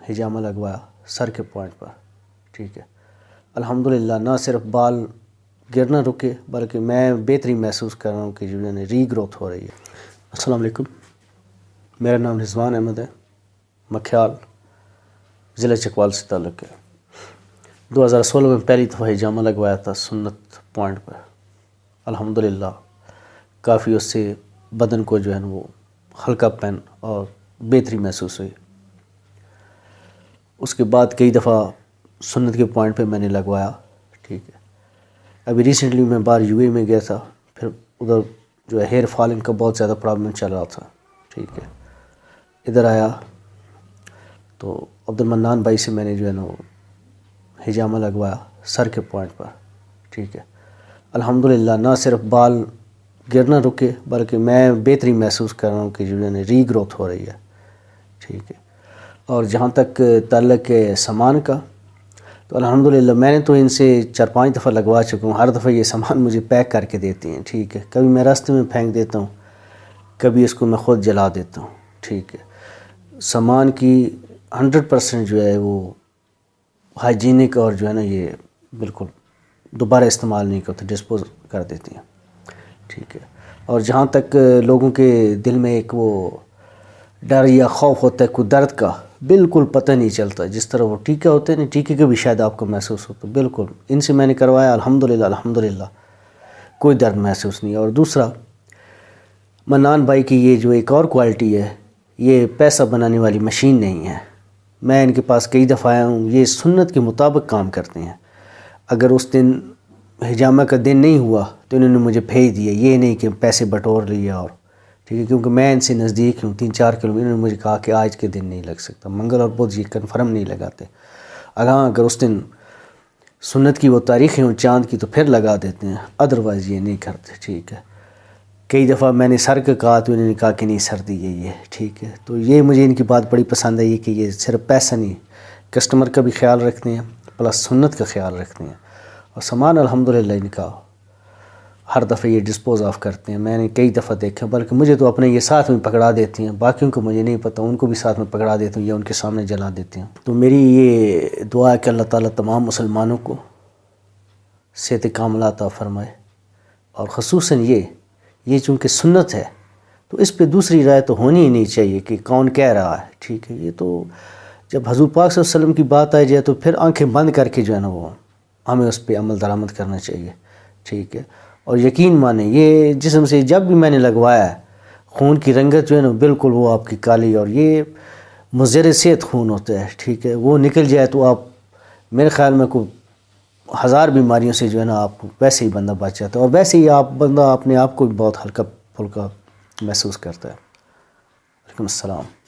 ہجامہ لگوایا سر کے پوائنٹ پر، ٹھیک ہے۔ الحمدللہ نہ صرف بال گرنا رکے بلکہ میں بہترین محسوس کر رہا ہوں کہ جو ہے ری گروتھ ہو رہی ہے۔ السلام علیکم، میرا نام رضوان احمد ہے، مکھیال ضلع چکوال سے تعلق ہے۔ 2016 میں پہلی دفعہ ہجامہ لگوایا تھا سنت پوائنٹ پر۔ الحمدللہ کافی اس سے بدن کو جو ہے وہ ہلکا پن اور بہتری محسوس ہوئی۔ اس کے بعد کئی دفعہ سنت کے پوائنٹ پہ میں نے لگوایا، ٹھیک ہے۔ ابھی ریسنٹلی میں باہر یو اے میں گیا تھا، پھر ادھر جو ہے ہیئر فالنگ کا بہت زیادہ پرابلم چل رہا تھا، ٹھیک ہے۔ ادھر آیا تو عبدالمنان بھائی سے میں نے جو ہے نا ہجامہ لگوایا سر کے پوائنٹ پر، ٹھیک ہے۔ الحمدللہ نہ صرف بال گرنا رکے بلکہ میں بہترین محسوس کر رہا ہوں کہ جو ہے ری گروتھ ہو رہی ہے، ٹھیک ہے۔ اور جہاں تک تعلق ہے سامان کا، تو الحمدللہ میں نے تو ان سے 4-5 دفعہ لگوا چکا ہوں۔ ہر دفعہ یہ سامان مجھے پیک کر کے دیتی ہیں، ٹھیک ہے۔ کبھی میں راستے میں پھینک دیتا ہوں، کبھی اس کو میں خود جلا دیتا ہوں، ٹھیک ہے۔ سامان کی 100% جو ہے وہ ہائیجینک اور جو ہے نا یہ بالکل دوبارہ استعمال نہیں کرتے، ڈسپوز کر دیتی ہیں، ٹھیک ہے۔ اور جہاں تک لوگوں کے دل میں ایک وہ ڈر یا خوف ہوتا ہے کوئی درد کا، بالکل پتہ نہیں چلتا۔ جس طرح وہ ٹیکہ ہوتے ہیں نا، ٹیکے کا بھی شاید آپ کو محسوس ہوتا، بالکل ان سے میں نے کروایا، الحمدللہ کوئی درد محسوس نہیں۔ اور دوسرا، منان بھائی کی یہ جو ایک اور کوالٹی ہے، یہ پیسہ بنانے والی مشین نہیں ہے۔ میں ان کے پاس کئی دفعہ آیا ہوں، یہ سنت کے مطابق کام کرتے ہیں۔ اگر اس دن ہجامہ کا دن نہیں ہوا تو انہوں نے مجھے بھیج دیا، یہ نہیں کہ پیسے بٹور لیے، اور ٹھیک ہے، کیونکہ میں ان سے نزدیک ہوں 3-4 کلومیٹر۔ انہوں نے مجھے کہا کہ آج کے دن نہیں لگ سکتا، منگل اور بدھ یہ کنفرم نہیں لگاتے۔ اگر اس دن سنت کی وہ تاریخیں ہوں چاند کی تو پھر لگا دیتے ہیں، ادروائز یہ نہیں کرتے، ٹھیک ہے۔ کئی دفعہ میں نے سر کا کہا تو انہوں نے کہا کہ نہیں سر دیے یہ، ٹھیک ہے۔ تو یہ مجھے ان کی بات بڑی پسند آئی کہ یہ صرف پیسہ نہیں، کسٹمر کا بھی خیال رکھتے ہیں پلس سنت کا خیال رکھتے ہیں۔ اور سامان الحمدللہ ان کا ہر دفعہ یہ ڈسپوز آف کرتے ہیں، میں نے کئی دفعہ دیکھا، بلکہ مجھے تو اپنے یہ ساتھ میں پکڑا دیتی ہیں، باقیوں کو مجھے نہیں پتہ، ان کو بھی ساتھ میں پکڑا دیتی ہوں یا ان کے سامنے جلا دیتے ہیں۔ تو میری یہ دعا ہے کہ اللہ تعالیٰ تمام مسلمانوں کو صحت کاملہ عطا فرمائے، اور خصوصاً یہ چونکہ سنت ہے تو اس پہ دوسری رائے تو ہونی ہی نہیں چاہیے کہ کون کہہ رہا ہے، ٹھیک ہے۔ یہ تو جب حضور پاک صلی اللہ علیہ وسلم کی بات آئی جائے تو پھر آنکھیں بند کر کے جو ہے نا وہ ہمیں اس پہ عمل درآمد کرنا چاہیے، ٹھیک ہے۔ اور یقین مانیں یہ جسم سے جب بھی میں نے لگوایا ہے، خون کی رنگت جو ہے نا بالکل وہ آپ کی کالی، اور یہ مضر صحت خون ہوتا ہے، ٹھیک ہے۔ وہ نکل جائے تو آپ میرے خیال میں کوئی 1000 بیماریوں سے جو ہے نا آپ ویسے ہی بندہ بچ جاتا ہے، اور ویسے ہی بندہ اپنے آپ کو بھی بہت ہلکا پھلکا محسوس کرتا ہے۔ وعلیکم السلام۔